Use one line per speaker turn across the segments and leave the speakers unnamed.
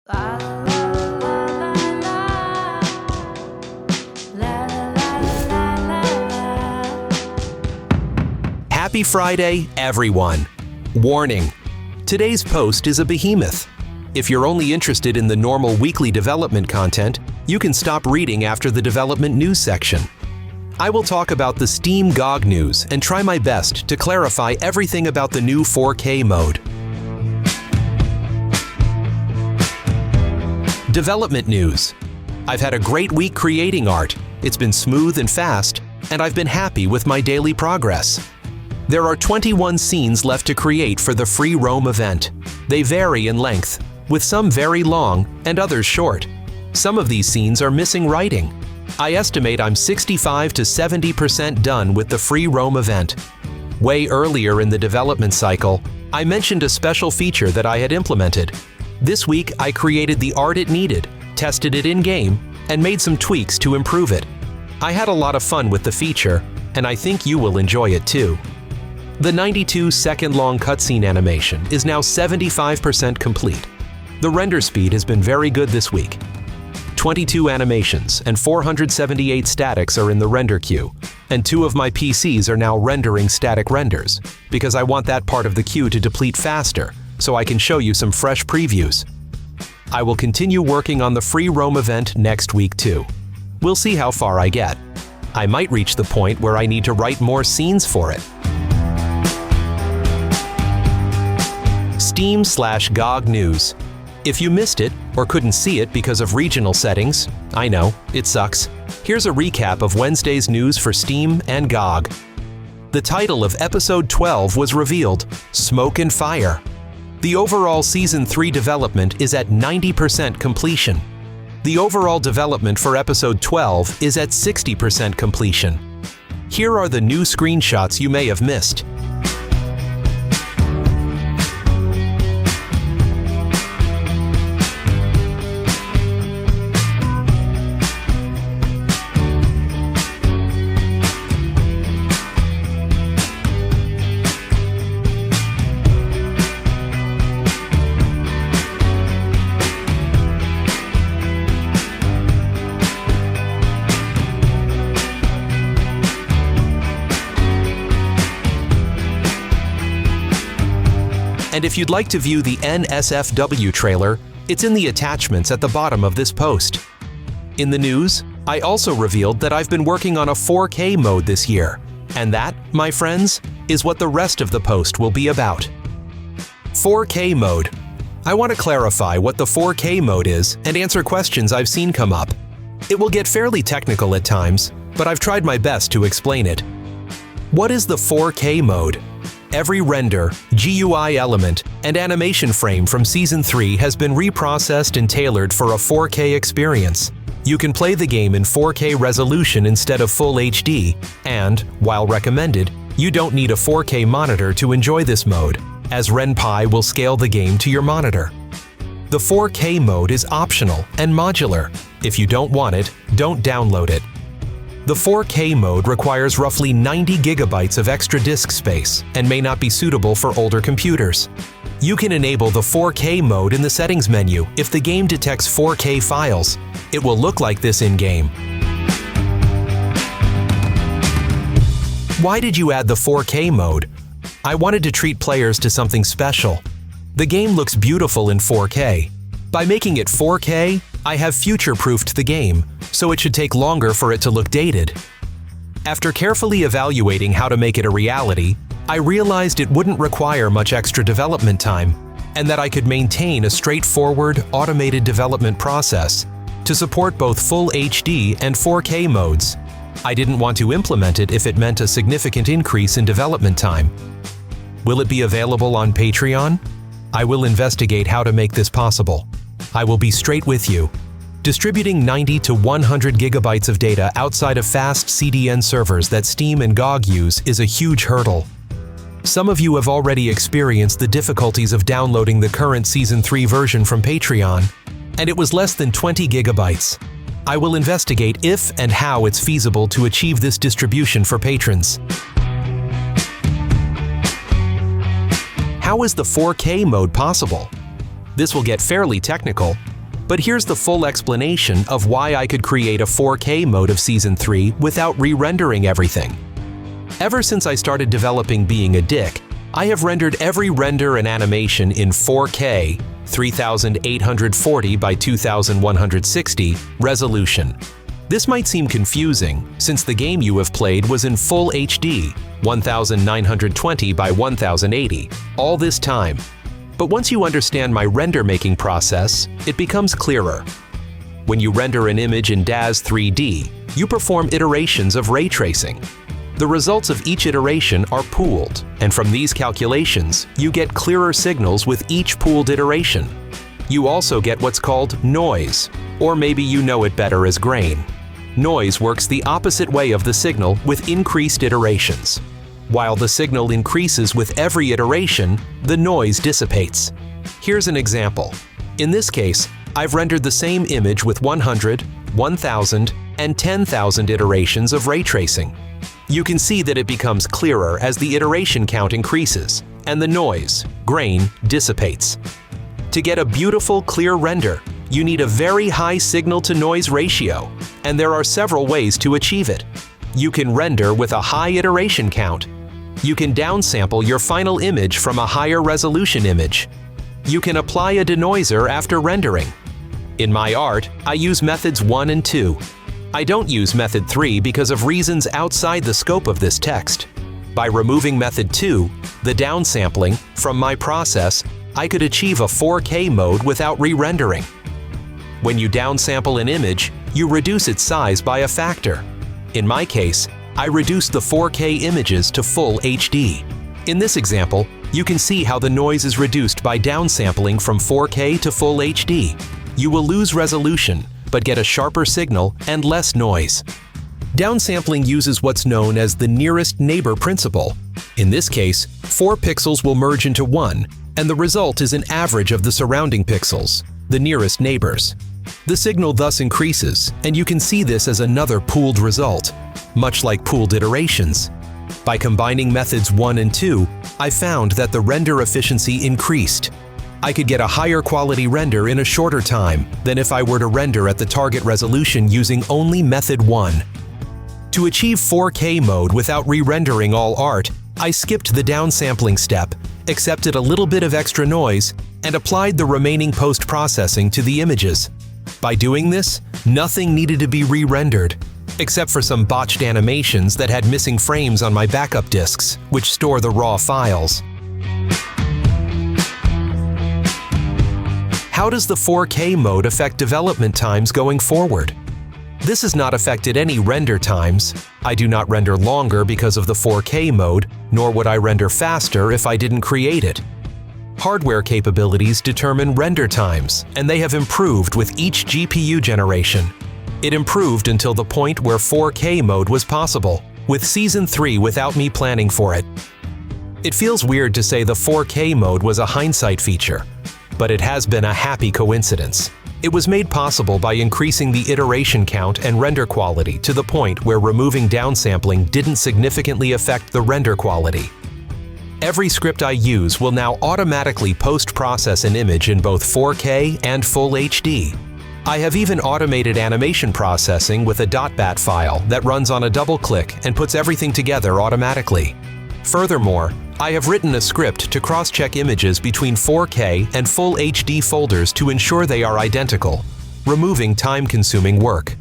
Happy Friday, everyone. Warning: today's post is a behemoth. If you're only interested in the normal weekly development content, you can stop reading after the development news section. I will talk about the Steam GOG news and try my best to clarify everything about the new 4K mode. Development news. I've had a great week creating art. It's been smooth and fast, and I've been happy with my daily progress. There are 21 scenes left to create for the free roam event. They vary in length, with some very long and others short. Some of these scenes are missing writing. I estimate I'm 65 to 70% done with the free roam event. Way earlier in the development cycle, I mentioned a special feature that I had implemented. This week, I created the art it needed, tested it in-game, and made some tweaks to improve it. I had a lot of fun with the feature, and I think you will enjoy it too. The 92-second-long cutscene animation is now 75% complete. The render speed has been very good this week. 22 animations and 478 statics are in the render queue, and 2 of my PCs are now rendering static renders, because I want that part of the queue to deplete faster, so I can show you some fresh previews. I will continue working on the free roam event next week too. We'll see how far I get. I might reach the point where I need to write more scenes for it. Steam/GOG news. If you missed it or couldn't see it because of regional settings, I know, it sucks. Here's a recap of Wednesday's news for Steam and GOG. The title of Episode 12 was revealed, Smoke and Fire. The overall Season 3 development is at 90% completion. The overall development for Episode 12 is at 60% completion. Here are the new screenshots you may have missed. And if you'd like to view the NSFW trailer, it's in the attachments at the bottom of this post. In the news, I also revealed that I've been working on a 4K mode this year, and that, my friends, is what the rest of the post will be about. 4K mode. I want to clarify what the 4K mode is and answer questions I've seen come up. It will get fairly technical at times, but I've tried my best to explain it. What is the 4K mode? Every render, GUI element, and animation frame from Season 3 has been reprocessed and tailored for a 4K experience. You can play the game in 4K resolution instead of Full HD, and, while recommended, you don't need a 4K monitor to enjoy this mode, as RenPy will scale the game to your monitor. The 4K mode is optional and modular. If you don't want it, don't download it. The 4K mode requires roughly 90 gigabytes of extra disk space and may not be suitable for older computers. You can enable the 4K mode in the settings menu if the game detects 4K files. It will look like this in-game. Why did you add the 4K mode? I wanted to treat players to something special. The game looks beautiful in 4K. By making it 4K, I have future-proofed the game, so it should take longer for it to look dated. After carefully evaluating how to make it a reality, I realized it wouldn't require much extra development time, and that I could maintain a straightforward, automated development process to support both Full HD and 4K modes. I didn't want to implement it if it meant a significant increase in development time. Will it be available on Patreon? I will investigate how to make this possible. I will be straight with you. Distributing 90 to 100 gigabytes of data outside of fast CDN servers that Steam and GOG use is a huge hurdle. Some of you have already experienced the difficulties of downloading the current Season 3 version from Patreon, and it was less than 20 gigabytes. I will investigate if and how it's feasible to achieve this distribution for patrons. How is the 4K mode possible? This will get fairly technical, But here's the full explanation of why I could create a 4K mode of Season 3 without re-rendering everything. Ever since I started developing BeingADik, I have rendered every render and animation in 4K 3840 by 2160 resolution. This might seem confusing, since the game you have played was in full HD 1920 by 1080 all this time. But once you understand my render-making process, it becomes clearer. When you render an image in DAZ 3D, you perform iterations of ray tracing. The results of each iteration are pooled, and from these calculations, you get clearer signals with each pooled iteration. You also get what's called noise, or maybe you know it better as grain. Noise works the opposite way of the signal with increased iterations. While the signal increases with every iteration, the noise dissipates. Here's an example. In this case, I've rendered the same image with 100, 1000, and 10,000 iterations of ray tracing. You can see that it becomes clearer as the iteration count increases, and the noise, grain, dissipates. To get a beautiful, clear render, you need a very high signal-to-noise ratio, and there are several ways to achieve it. You can render with a high iteration count. You can downsample your final image from a higher resolution image. You can apply a denoiser after rendering. In my art, I use methods 1 and 2. I don't use method 3 because of reasons outside the scope of this text. By removing method 2, the downsampling, from my process, I could achieve a 4K mode without re-rendering. When you downsample an image, you reduce its size by a factor. In my case, I reduced the 4K images to full HD. In this example, you can see how the noise is reduced by downsampling from 4K to full HD. You will lose resolution, but get a sharper signal and less noise. Downsampling uses what's known as the nearest neighbor principle. In this case, 4 pixels will merge into 1, and the result is an average of the surrounding pixels, the nearest neighbors. The signal thus increases, and you can see this as another pooled result, much like pooled iterations. By combining methods 1 and 2, I found that the render efficiency increased. I could get a higher quality render in a shorter time than if I were to render at the target resolution using only method 1. To achieve 4K mode without re-rendering all art, I skipped the downsampling step, accepted a little bit of extra noise, and applied the remaining post-processing to the images. By doing this, nothing needed to be re-rendered, except for some botched animations that had missing frames on my backup disks, which store the raw files. How does the 4K mode affect development times going forward? This has not affected any render times. I do not render longer because of the 4K mode, nor would I render faster if I didn't create it. Hardware capabilities determine render times, and they have improved with each GPU generation. It improved until the point where 4K mode was possible, with Season 3 without me planning for it. It feels weird to say the 4K mode was a hindsight feature, but it has been a happy coincidence. It was made possible by increasing the iteration count and render quality to the point where removing downsampling didn't significantly affect the render quality. Every script I use will now automatically post-process an image in both 4K and full HD. I have even automated animation processing with a .bat file that runs on a double-click and puts everything together automatically. Furthermore, I have written a script to cross-check images between 4K and full HD folders to ensure they are identical, removing time-consuming work.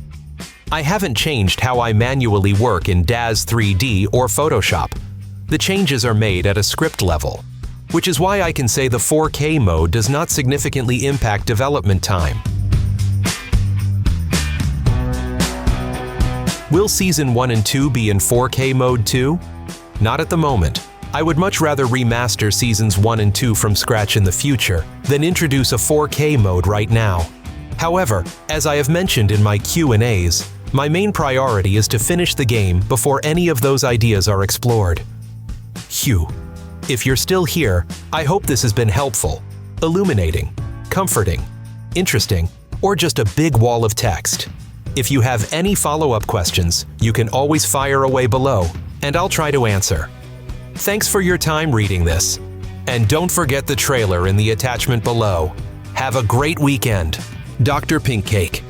I haven't changed how I manually work in DAZ 3D or Photoshop. The changes are made at a script level, which is why I can say the 4K mode does not significantly impact development time. Will Season 1 and 2 be in 4K mode too? Not at the moment. I would much rather remaster Seasons 1 and 2 from scratch in the future than introduce a 4K mode right now. However, as I have mentioned in my Q&As, my main priority is to finish the game before any of those ideas are explored. Phew. If you're still here, I hope this has been helpful, illuminating, comforting, interesting, or just a big wall of text. If you have any follow-up questions, you can always fire away below, and I'll try to answer. Thanks for your time reading this. And don't forget the trailer in the attachment below. Have a great weekend. Dr. Pinkcake.